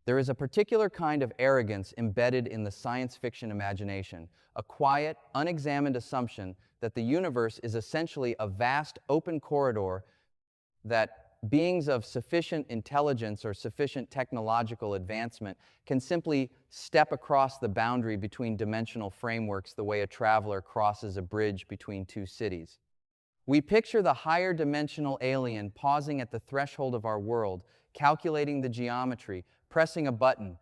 There is a particular kind of arrogance embedded in the science fiction imagination, a quiet, unexamined assumption that the universe is essentially a vast open corridor that beings of sufficient intelligence or sufficient technological advancement can simply step across the boundary between dimensional frameworks the way a traveler crosses a bridge between two cities. We picture the higher dimensional alien pausing at the threshold of our world, calculating the geometry, pressing a button,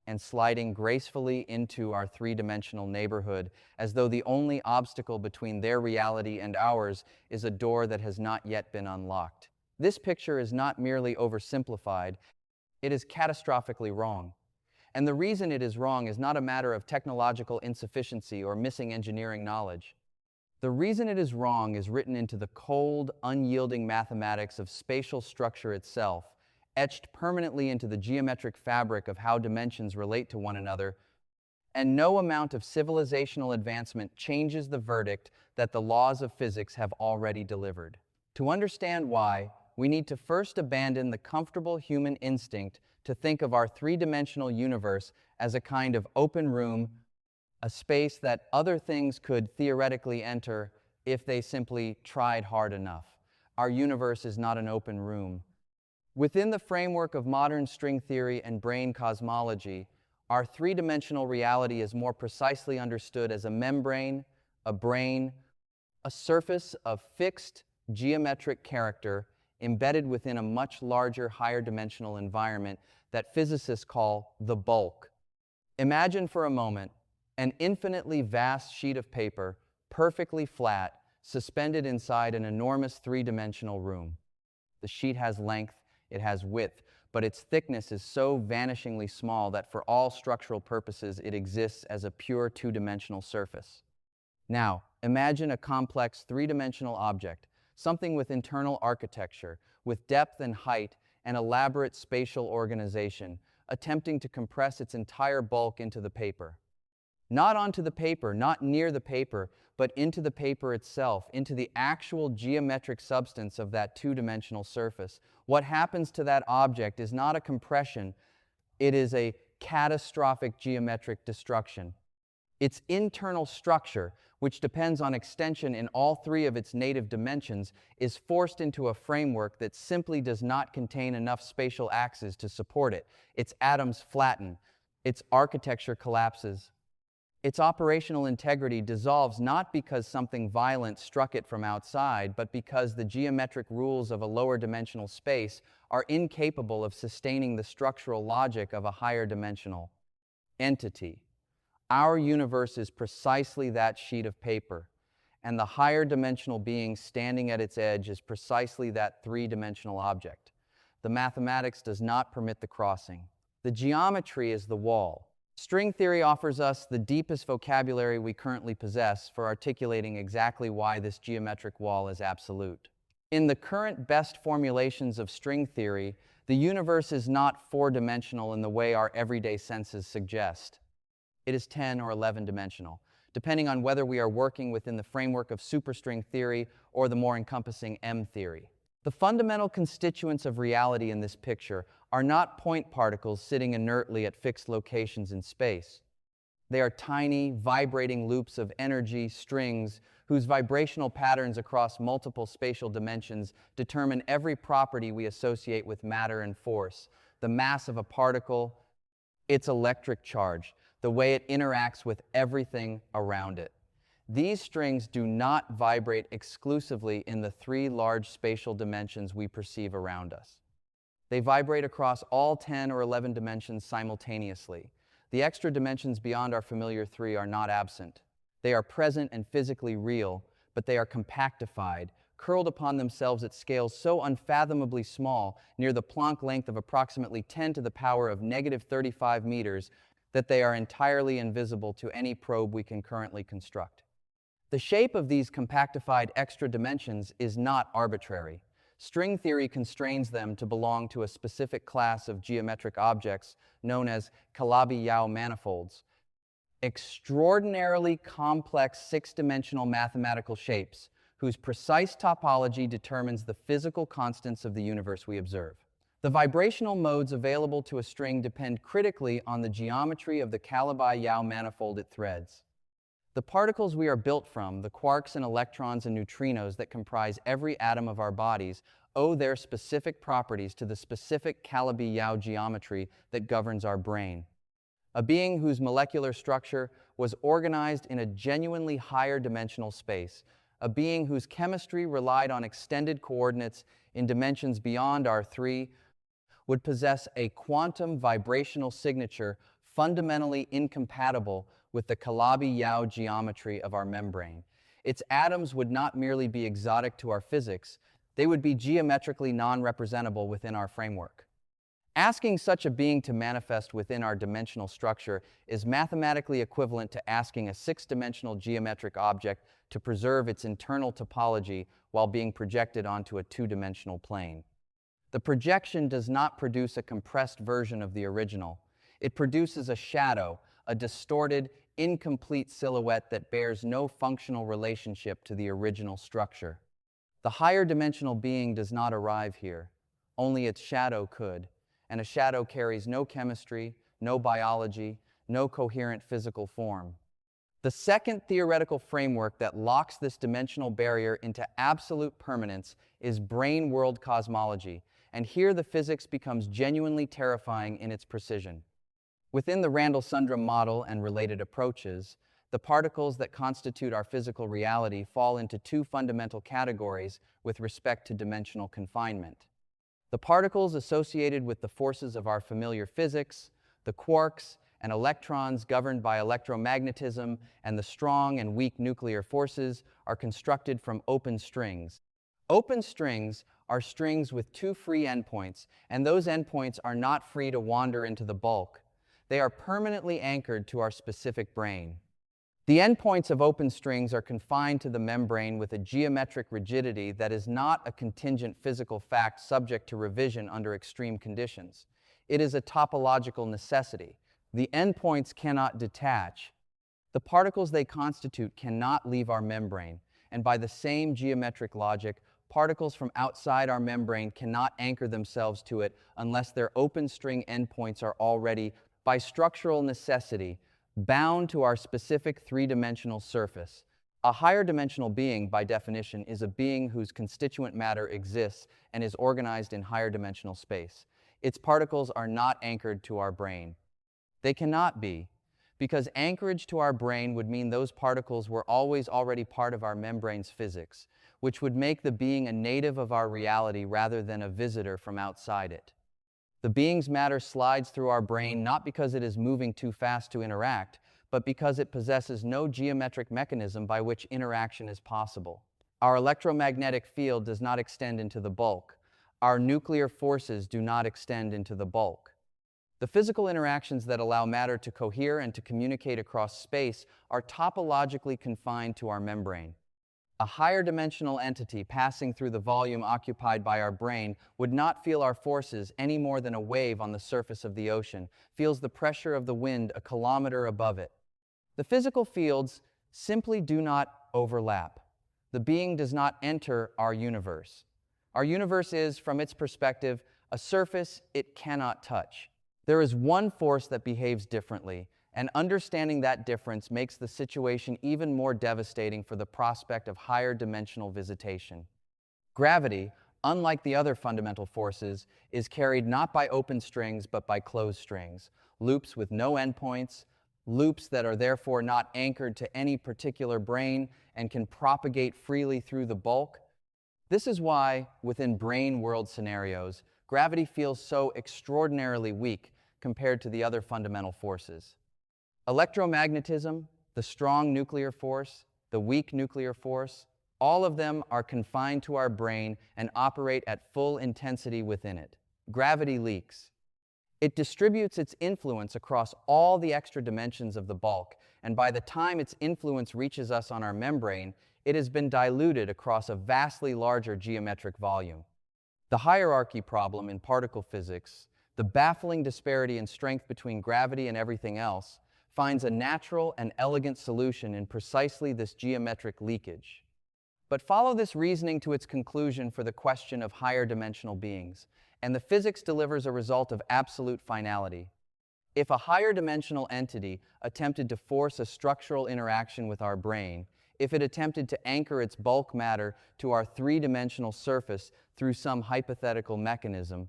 and sliding gracefully into our three-dimensional neighborhood, as though the only obstacle between their reality and ours is a door that has not yet been unlocked. This picture is not merely oversimplified, it is catastrophically wrong. And the reason it is wrong is not a matter of technological insufficiency or missing engineering knowledge. The reason it is wrong is written into the cold, unyielding mathematics of spatial structure itself, etched permanently into the geometric fabric of how dimensions relate to one another, and no amount of civilizational advancement changes the verdict that the laws of physics have already delivered. To understand why, we need to first abandon the comfortable human instinct to think of our three-dimensional universe as a kind of open room, a space that other things could theoretically enter if they simply tried hard enough. Our universe is not an open room. Within the framework of modern string theory and branecosmology, our three-dimensional reality is more precisely understood as a membrane, a brane, a surface of fixed geometric character embedded within a much larger, higher dimensional environment that physicists call the bulk. Imagine for a moment an infinitely vast sheet of paper, perfectly flat, suspended inside an enormous three-dimensional room. The sheet has length, it has width, but its thickness is so vanishingly small that for all structural purposes it exists as a pure two-dimensional surface. Now, imagine a complex three-dimensional object, something with internal architecture, with depth and height and elaborate spatial organization, attempting to compress its entire bulk into the paper. Not onto the paper, not near the paper, but into the paper itself, into the actual geometric substance of that two-dimensional surface. What happens to that object is not a compression, it is a catastrophic geometric destruction. Its internal structure, which depends on extension in all three of its native dimensions, is forced into a framework that simply does not contain enough spatial axes to support it. Its atoms flatten, its architecture collapses. Its operational integrity dissolves not because something violent struck it from outside, but because the geometric rules of a lower dimensional space are incapable of sustaining the structural logic of a higher dimensional entity. Our universe is precisely that sheet of paper, and the higher dimensional being standing at its edge is precisely that three-dimensional object. The mathematics does not permit the crossing. The geometry is the wall. String theory offers us the deepest vocabulary we currently possess for articulating exactly why this geometric wall is absolute. In the current best formulations of string theory, the universe is not four-dimensional in the way our everyday senses suggest. It is 10 or 11-dimensional, depending on whether we are working within the framework of superstring theory or the more encompassing M-theory. The fundamental constituents of reality in this picture are not point particles sitting inertly at fixed locations in space. They are tiny, vibrating loops of energy, strings, whose vibrational patterns across multiple spatial dimensions determine every property we associate with matter and force, the mass of a particle, its electric charge, the way it interacts with everything around it. These strings do not vibrate exclusively in the three large spatial dimensions we perceive around us. They vibrate across all 10 or 11 dimensions simultaneously. The extra dimensions beyond our familiar three are not absent. They are present and physically real, but they are compactified, curled upon themselves at scales so unfathomably small, near the Planck length of approximately 10 to the power of -35 meters, that they are entirely invisible to any probe we can currently construct. The shape of these compactified extra dimensions is not arbitrary. String theory constrains them to belong to a specific class of geometric objects known as Calabi-Yau manifolds, extraordinarily complex six-dimensional mathematical shapes whose precise topology determines the physical constants of the universe we observe. The vibrational modes available to a string depend critically on the geometry of the Calabi-Yau manifold it threads. The particles we are built from, the quarks and electrons and neutrinos that comprise every atom of our bodies, owe their specific properties to the specific Calabi-Yau geometry that governs our brain. A being whose molecular structure was organized in a genuinely higher dimensional space, a being whose chemistry relied on extended coordinates in dimensions beyond our three, would possess a quantum vibrational signature fundamentally incompatible with the Calabi-Yau geometry of our membrane. Its atoms would not merely be exotic to our physics, they would be geometrically non-representable within our framework. Asking such a being to manifest within our dimensional structure is mathematically equivalent to asking a six-dimensional geometric object to preserve its internal topology while being projected onto a two-dimensional plane. The projection does not produce a compressed version of the original. It produces a shadow, a distorted, incomplete silhouette that bears no functional relationship to the original structure. The higher dimensional being does not arrive here. Only its shadow could, and a shadow carries no chemistry, no biology, no coherent physical form. The second theoretical framework that locks this dimensional barrier into absolute permanence is brane world cosmology, and here the physics becomes genuinely terrifying in its precision. Within the Randall-Sundrum model and related approaches, the particles that constitute our physical reality fall into two fundamental categories with respect to dimensional confinement. The particles associated with the forces of our familiar physics, the quarks and electrons governed by electromagnetism, and the strong and weak nuclear forces are constructed from open strings. Open strings are strings with two free endpoints, and those endpoints are not free to wander into the bulk. They are permanently anchored to our specific brane. The endpoints of open strings are confined to the membrane with a geometric rigidity that is not a contingent physical fact subject to revision under extreme conditions. It is a topological necessity. The endpoints cannot detach. The particles they constitute cannot leave our membrane, and by the same geometric logic, particles from outside our membrane cannot anchor themselves to it unless their open string endpoints are already, by structural necessity, bound to our specific three-dimensional surface. A higher dimensional being, by definition, is a being whose constituent matter exists and is organized in higher dimensional space. Its particles are not anchored to our brane. They cannot be, because anchorage to our brane would mean those particles were always already part of our membrane's physics, which would make the being a native of our reality rather than a visitor from outside it. The being's matter slides through our brane not because it is moving too fast to interact, but because it possesses no geometric mechanism by which interaction is possible. Our electromagnetic field does not extend into the bulk. Our nuclear forces do not extend into the bulk. The physical interactions that allow matter to cohere and to communicate across space are topologically confined to our membrane. A higher dimensional entity passing through the volume occupied by our brane would not feel our forces any more than a wave on the surface of the ocean feels the pressure of the wind a kilometer above it. The physical fields simply do not overlap. The being does not enter our universe. Our universe is, from its perspective, a surface it cannot touch. There is one force that behaves differently, and understanding that difference makes the situation even more devastating for the prospect of higher dimensional visitation. Gravity, unlike the other fundamental forces, is carried not by open strings but by closed strings, loops with no endpoints, loops that are therefore not anchored to any particular brane and can propagate freely through the bulk. This is why, within brane world scenarios, gravity feels so extraordinarily weak compared to the other fundamental forces. Electromagnetism, the strong nuclear force, the weak nuclear force, all of them are confined to our brane and operate at full intensity within it. Gravity leaks. It distributes its influence across all the extra dimensions of the bulk, and by the time its influence reaches us on our membrane, it has been diluted across a vastly larger geometric volume. The hierarchy problem in particle physics, the baffling disparity in strength between gravity and everything else, finds a natural and elegant solution in precisely this geometric leakage. But follow this reasoning to its conclusion for the question of higher dimensional beings, and the physics delivers a result of absolute finality. If a higher dimensional entity attempted to force a structural interaction with our brane, if it attempted to anchor its bulk matter to our three-dimensional surface through some hypothetical mechanism,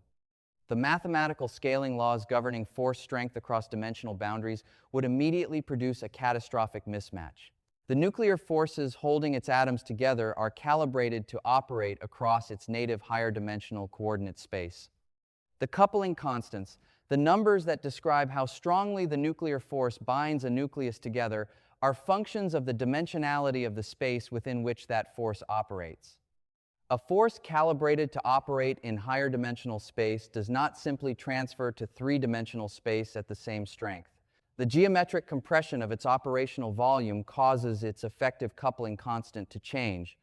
the mathematical scaling laws governing force strength across dimensional boundaries would immediately produce a catastrophic mismatch. The nuclear forces holding its atoms together are calibrated to operate across its native higher dimensional coordinate space. The coupling constants, the numbers that describe how strongly the nuclear force binds a nucleus together, are functions of the dimensionality of the space within which that force operates. A force calibrated to operate in higher dimensional space does not simply transfer to three-dimensional space at the same strength. The geometric compression of its operational volume causes its effective coupling constant to change.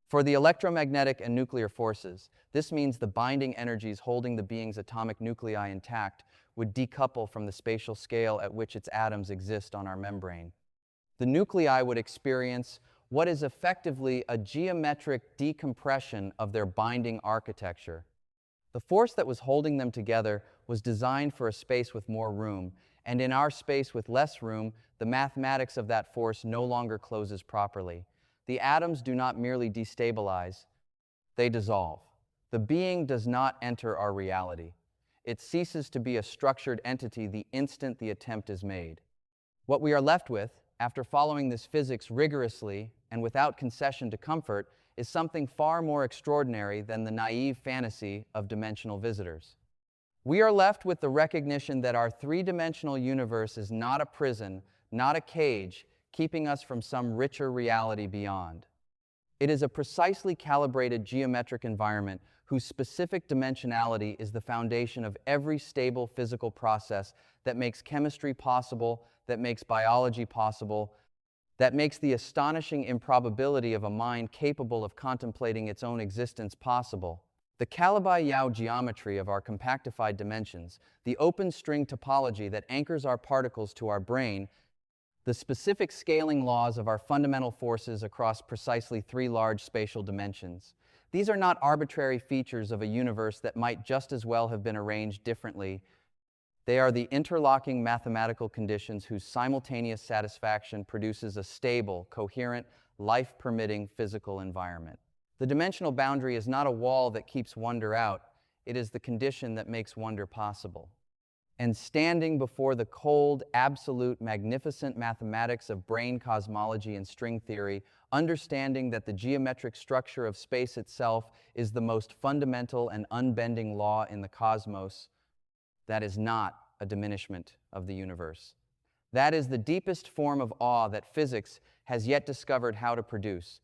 For the electromagnetic and nuclear forces, this means the binding energies holding the being's atomic nuclei intact would decouple from the spatial scale at which its atoms exist on our membrane. The nuclei would experience what is effectively a geometric decompression of their binding architecture. The force that was holding them together was designed for a space with more room, and in our space with less room, the mathematics of that force no longer closes properly. The atoms do not merely destabilize, they dissolve. The being does not enter our reality. It ceases to be a structured entity the instant the attempt is made. What we are left with, after following this physics rigorously and without concession to comfort, is something far more extraordinary than the naive fantasy of dimensional visitors. We are left with the recognition that our three-dimensional universe is not a prison, not a cage, keeping us from some richer reality beyond. It is a precisely calibrated geometric environment whose specific dimensionality is the foundation of every stable physical process that makes chemistry possible, that makes biology possible, that makes the astonishing improbability of a mind capable of contemplating its own existence possible. The Calabi-Yau geometry of our compactified dimensions, the open string topology that anchors our particles to our brane, the specific scaling laws of our fundamental forces across precisely three large spatial dimensions. These are not arbitrary features of a universe that might just as well have been arranged differently. They are the interlocking mathematical conditions whose simultaneous satisfaction produces a stable, coherent, life-permitting physical environment. The dimensional boundary is not a wall that keeps wonder out. It is the condition that makes wonder possible. And standing before the cold, absolute, magnificent mathematics of branecosmology and string theory, understanding that the geometric structure of space itself is the most fundamental and unbending law in the cosmos, that is not a diminishment of the universe. That is the deepest form of awe that physics has yet discovered how to produce.